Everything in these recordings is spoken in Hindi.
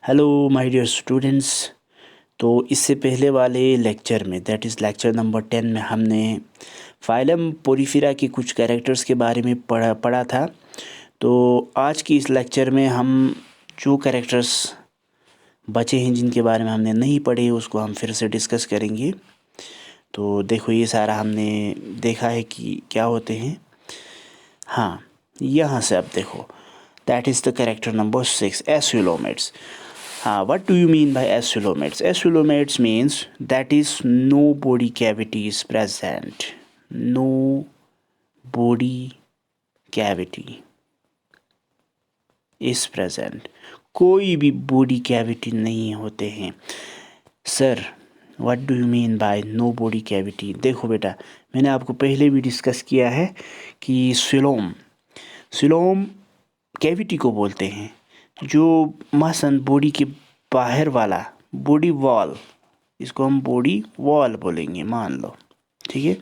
Hello my dear students. तो इससे पहले वाले लेक्चर में, दैट इज़ लेक्चर नंबर 10 में, हमने फाइलम पोरीफेरा के कुछ कैरेक्टर्स के बारे में पढ़ा था। तो आज की इस लेक्चर में हम जो कैरेक्टर्स बचे हैं जिनके बारे में हमने नहीं पढ़े उसको हम फिर से डिस्कस करेंगे। तो देखो, ये सारा हमने देखा है कि क्या होते हैं। हाँ, यहाँ से अब देखो, that is the character number 6, एस्युलोमेट्स। What do you mean by acilomates? Acilomates means that is no body cavity is present. No body cavity is present. कोई भी body cavity नहीं होते हैं। Sir, what do you mean by no body cavity? देखो बेटा, मैंने आपको पहले भी डिस्कस किया है कि सिलोम कैविटी को बोलते हैं जो मसन बॉडी के बाहर वाला बॉडी वॉल, इसको हम बॉडी वॉल बोलेंगे, मान लो, ठीक है।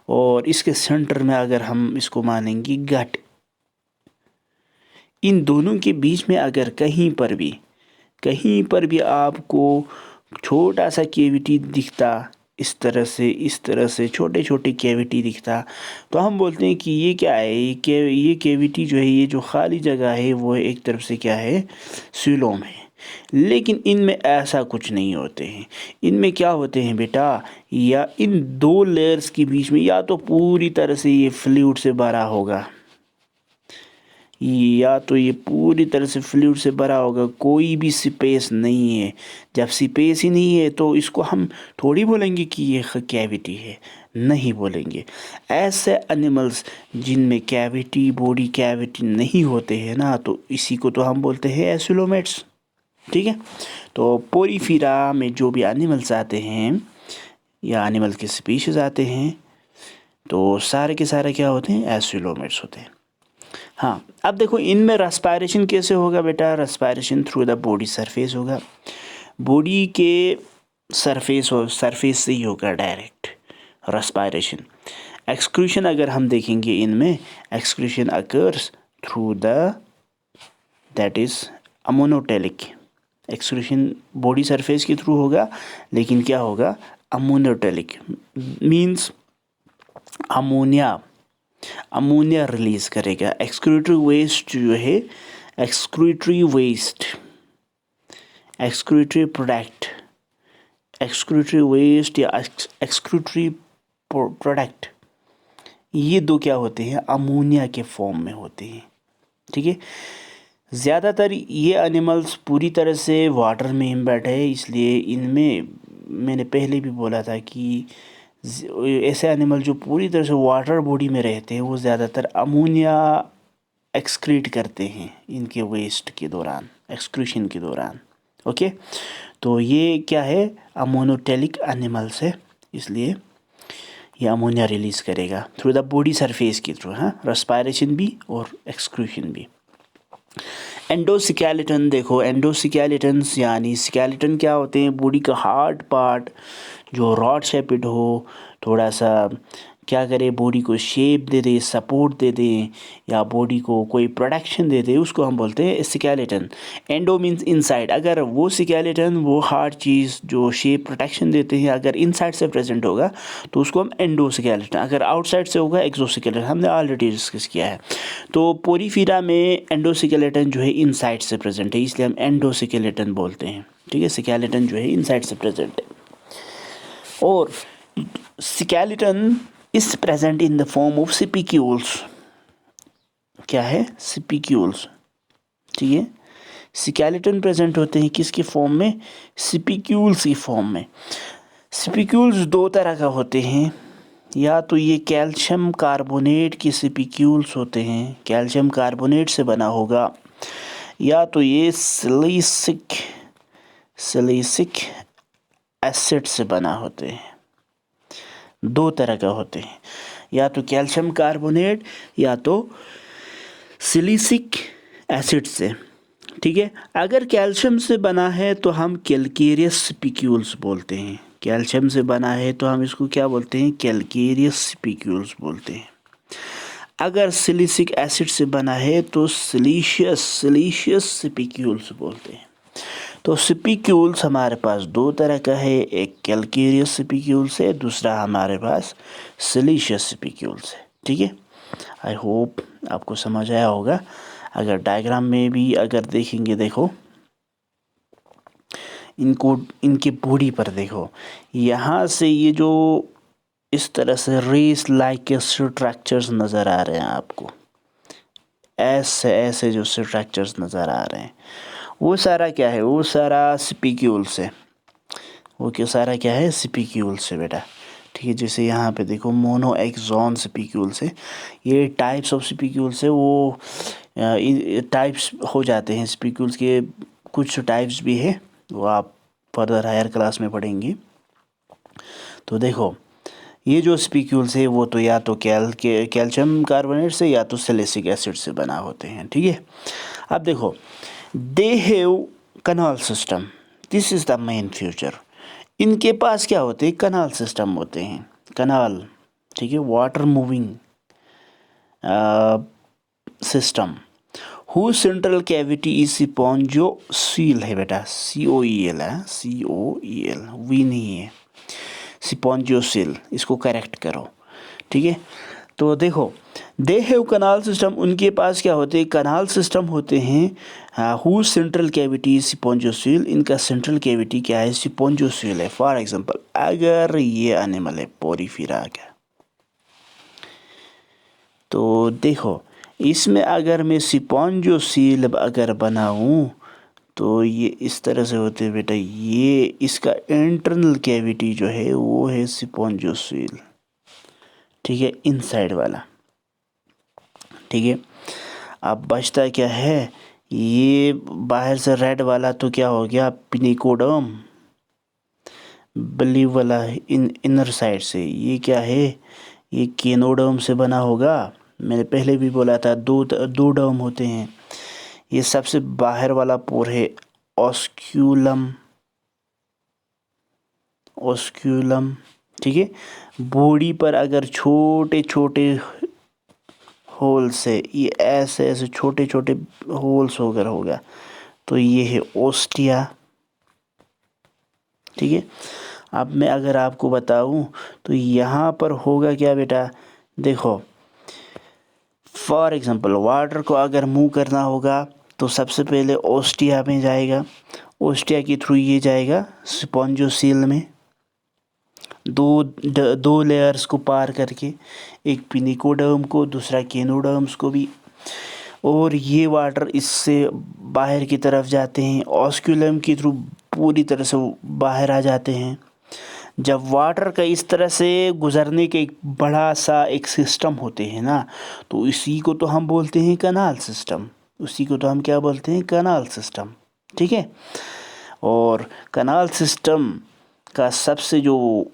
और इसके सेंटर में अगर हम इसको मानेंगे गट, इन दोनों के बीच में अगर कहीं पर भी आपको छोटा सा कैविटी दिखता, इस तरह से छोटे छोटे कैविटी दिखता, तो हम बोलते हैं कि ये क्या है, ये कैविटी जो है, ये जो खाली जगह है वो एक तरफ से क्या है, सिलोम है। लेकिन इनमें ऐसा कुछ नहीं होते हैं। इनमें क्या होते हैं बेटा, या इन दो लेयर्स के बीच में या तो पूरी तरह से ये फ्लूइड से भरा होगा, या तो ये पूरी तरह से फ्लूइड से भरा होगा, कोई भी स्पेस नहीं है। जब स्पेस ही नहीं है तो इसको हम थोड़ी बोलेंगे कि ये कैविटी है, नहीं बोलेंगे। ऐसे एनिमल्स जिनमें कैविटी, बॉडी कैविटी नहीं होते हैं ना, तो इसी को तो हम बोलते हैं एसिलोमेट्स, ठीक है। तो पोरीफेरा में जो भी एनिमल्स आते हैं या एनिमल के स्पीशीज आते हैं, तो सारे के सारे क्या होते हैं, एसिलोमेट्स होते हैं। हाँ, अब देखो, इनमें रेस्पिरेशन कैसे होगा बेटा, respiration through the body surface होगा, बॉडी के सरफेस से ही होगा डायरेक्ट रेस्पिरेशन। एक्सक्रीशन अगर हम देखेंगे, इनमें excretion occurs through the, that is ammonotelic. Excretion body surface के थ्रू होगा, लेकिन क्या होगा, अमोनोटेलिक मीन्स अमोनिया रिलीज करेगा। एक्सक्रीटरी वेस्ट जो है, excretory waste, excretory product, excretory waste या एक्सक्रीटरी प्रोडक्ट, ये दो क्या होते हैं, अमोनिया के फॉर्म में होते हैं, ठीक है। ज़्यादातर ये एनिमल्स पूरी तरह से वाटर में एम्बेड है, इसलिए इनमें मैंने पहले भी बोला था कि ऐसे एनिमल जो पूरी तरह से वाटर बॉडी में रहते हैं वो ज़्यादातर अमोनिया एक्सक्रीट करते हैं इनके वेस्ट के दौरान, एक्सक्रीशन के दौरान, ओके। तो ये क्या है, अमोनोटेलिक एनिमल्स है, इसलिए ये अमोनिया रिलीज़ करेगा थ्रू द बॉडी सरफेस के थ्रू, हाँ, रेस्पिरेशन भी और एक्सक्रीशन भी। एंडोस्केलेटन देखो, एंडोस्केलेटन्स यानी स्केलेटन क्या होते हैं, बॉडी का हार्ड पार्ट जो रॉड शेपिड हो, थोड़ा सा क्या करे, बॉडी को शेप दे दे, सपोर्ट दे दे, या बॉडी को कोई प्रोटेक्शन दे दे, उसको हम बोलते हैं स्केलेटन। एंडो मीन्स इनसाइड, अगर वो स्केलेटन, वो हार्ड चीज़ जो शेप प्रोटेक्शन देते हैं, अगर इनसाइड से प्रेजेंट होगा तो उसको हम एंडोस्केलेटन, अगर आउटसाइड से होगा एक्सोस्केलेटन, हमने ऑलरेडी डिस्कस किया है। तो पोरीफेरा में एंडोस्केलेटन जो है इनसाइड से प्रेजेंट है, इसलिए हम एंडोस्केलेटन बोलते हैं, ठीक है। स्केलेटन जो है इनसाइड से प्रेजेंट है, और skeleton is present in the form of spicules. क्या है, स्पिक्यूल्स, ठीक है। स्केलेटन प्रेजेंट होते हैं किसके फॉर्म में, स्पिक्यूल्स की फॉर्म में। स्पिक्यूल्स दो तरह का होते हैं, या तो ये कैल्शियम कार्बोनेट के स्पिक्यूल्स होते हैं, कैल्शियम कार्बोनेट से बना होगा, या तो ये सिलिसिक एसिड से बना होते हैं। दो तरह का होते हैं, या तो कैल्शियम कार्बोनेट या तो सिलिसिक एसिड से, ठीक है। अगर कैल्शियम से बना है तो हम कैल्केरियस स्पिक्यूल्स बोलते हैं, कैल्शियम से बना है तो हम इसको क्या बोलते हैं, कैल्केरियस स्पिक्यूल्स बोलते हैं। अगर सिलिसिक एसिड से बना है तो सिलीशियस स्पिक्यूल्स बोलते हैं। तो स्पिक्यूल्स हमारे पास दो तरह का है, एक कैलकेरियस स्पिक्यूल्स है, दूसरा हमारे पास सिलिशियस स्पिक्यूल्स है। ठीक है, आई होप आपको समझ आया होगा। अगर डायग्राम में भी अगर देखेंगे, देखो इनको, इनके बॉडी पर देखो, यहाँ से ये जो इस तरह से रेस लाइक स्ट्रक्चर्स नज़र आ रहे हैं आपको, ऐसे ऐसे जो स्ट्रक्चर्स नज़र आ रहे हैं, वो सारा क्या है, वो सारा स्पिक्यूल्स है। वो क्या सारा क्या है, स्पिक्यूल्स है बेटा। ठीक है, जैसे यहाँ पे देखो मोनो एक्सॉन स्पिक्यूल्स है, ये टाइप्स ऑफ स्पिक्यूल्स है। वो टाइप्स हो जाते हैं स्पिक्यूल्स के, कुछ टाइप्स भी है, वो आप फर्दर हायर क्लास में पढ़ेंगे। तो देखो ये जो स्पिक्यूल्स है वो तो या तो कैल्शियम कार्बोनेट से या तो सैलिसिलिक एसिड से बना होते हैं। ठीक है, अब देखो they have canal system, this is the main feature. इनके पास क्या होते हैं, कनाल सिस्टम होते हैं, कनाल। ठीक है, water moving system. Who central cavity is spongocoel है बेटा, COEL है, COEL, वी नहीं है, स्पॉन्जियोसील, इसको करेक्ट करो। ठीक है, तो देखो दे हैव कनाल सिस्टम, उनके पास क्या होते हैं, कनाल सिस्टम होते हैं। हु सेंट्रल कैविटी स्पॉन्जियोसील, इनका सेंट्रल कैविटी क्या है, स्पॉन्जियोसील है। फॉर एग्जांपल अगर ये एनिमल है पोरीफेरा का, तो देखो इसमें अगर मैं स्पॉन्जियोसील अगर बनाऊं तो ये इस तरह से होते हैं बेटा। ये इसका इंटरनल कैविटी जो है वो है स्पॉन्जियोसील। ठीक है, इनसाइड वाला। ठीक है, अब बचता क्या है, ये बाहर से रेड वाला तो क्या हो गया, पिनिकोडर्म। ब्लू वाला इनर साइड से ये क्या है, ये केनोडर्म से बना होगा। मैंने पहले भी बोला था दो दो डर्म होते हैं। ये सबसे बाहर वाला पोर है ऑस्क्यूलम, ऑस्क्यूलम। ठीक है, बॉडी पर अगर छोटे छोटे होल्स है, ये ऐसे ऐसे छोटे छोटे होल्स होकर होगा, तो ये है ओस्टिया। ठीक है, अब मैं अगर आपको बताऊं तो यहाँ पर होगा क्या बेटा, देखो फॉर एग्जांपल वाटर को अगर मूव करना होगा तो सबसे पहले ओस्टिया में जाएगा, ओस्टिया के थ्रू ये जाएगा स्पॉन्जियोसील में, दो लेयर्स को पार करके, एक पिनिकोडर्म को, दूसरा केनोडर्म्स को भी, और ये वाटर इससे बाहर की तरफ जाते हैं, ऑस्क्यूलम के थ्रू पूरी तरह से बाहर आ जाते हैं। जब वाटर का इस तरह से गुजरने के एक बड़ा सा एक सिस्टम होते हैं ना, तो इसी को तो हम बोलते हैं कनाल सिस्टम, उसी को तो हम क्या बोलते हैं, कनाल सिस्टम। ठीक है, और कनाल सिस्टम का सबसे जो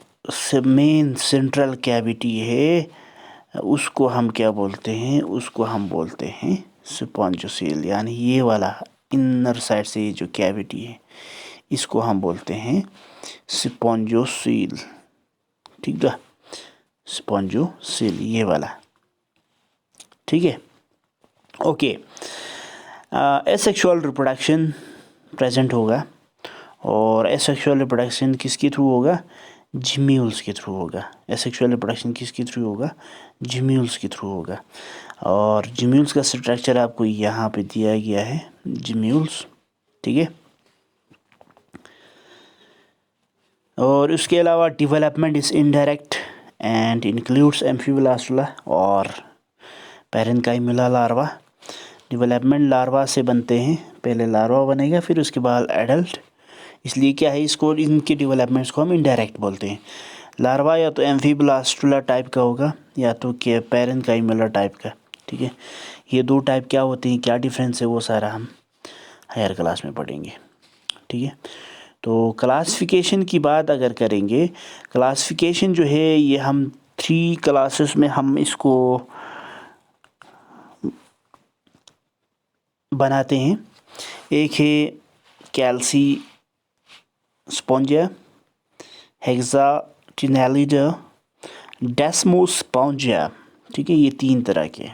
मेन सेंट्रल कैविटी है उसको हम क्या बोलते हैं, उसको हम बोलते हैं स्पॉन्जियोसील, यानी ये वाला इनर साइड से ये जो कैविटी है इसको हम बोलते हैं स्पॉन्जियोसील। ठीक है, स्पॉन्जियोसील ये वाला। ठीक है, ओके। एसेक्सुअल रिप्रोडक्शन प्रेजेंट होगा, और एसेक्सुअल रिप्रोडक्शन किसके थ्रू होगा, जिम्यूल्स के थ्रू होगा। एसेक्सुअल रिप्रोडक्शन किसके थ्रू होगा, जिम्यूल्स के थ्रू होगा। और जिम्यूल्स का स्ट्रक्चर आपको यहाँ पे दिया गया है, जिम्यूल्स। ठीक है, और उसके अलावा development is indirect and includes amphiblastula और पैरेन्काइमुला लार्वा। डेवलपमेंट लार्वा से बनते हैं, पहले लार्वा बनेगा फिर उसके बाद एडल्ट, इसलिए क्या है इसको, इनके डेवलपमेंट्स को हम इनडायरेक्ट बोलते हैं। लार्वा या तो एम्फीब्लास्टुला टाइप का होगा या तो क्या पैरेन्काइमुला टाइप का। ठीक है, ये दो टाइप क्या होते हैं, क्या डिफरेंस है, वो सारा हम हायर क्लास में पढ़ेंगे। ठीक है, तो क्लासिफिकेशन की बात अगर करेंगे, क्लासिफिकेशन जो है ये हम 3 क्लासेस में हम इसको बनाते हैं। एक है कैल्सी स्पॉन्जिया, हेक्साटिनेलिडा, डेस्मोस्पॉन्जिया। ठीक है, ये 3 तरह के।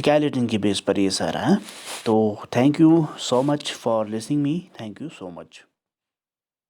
स्केलेटन के बेस पर ये सारा है। तो thank you so much for listening me, thank you so much.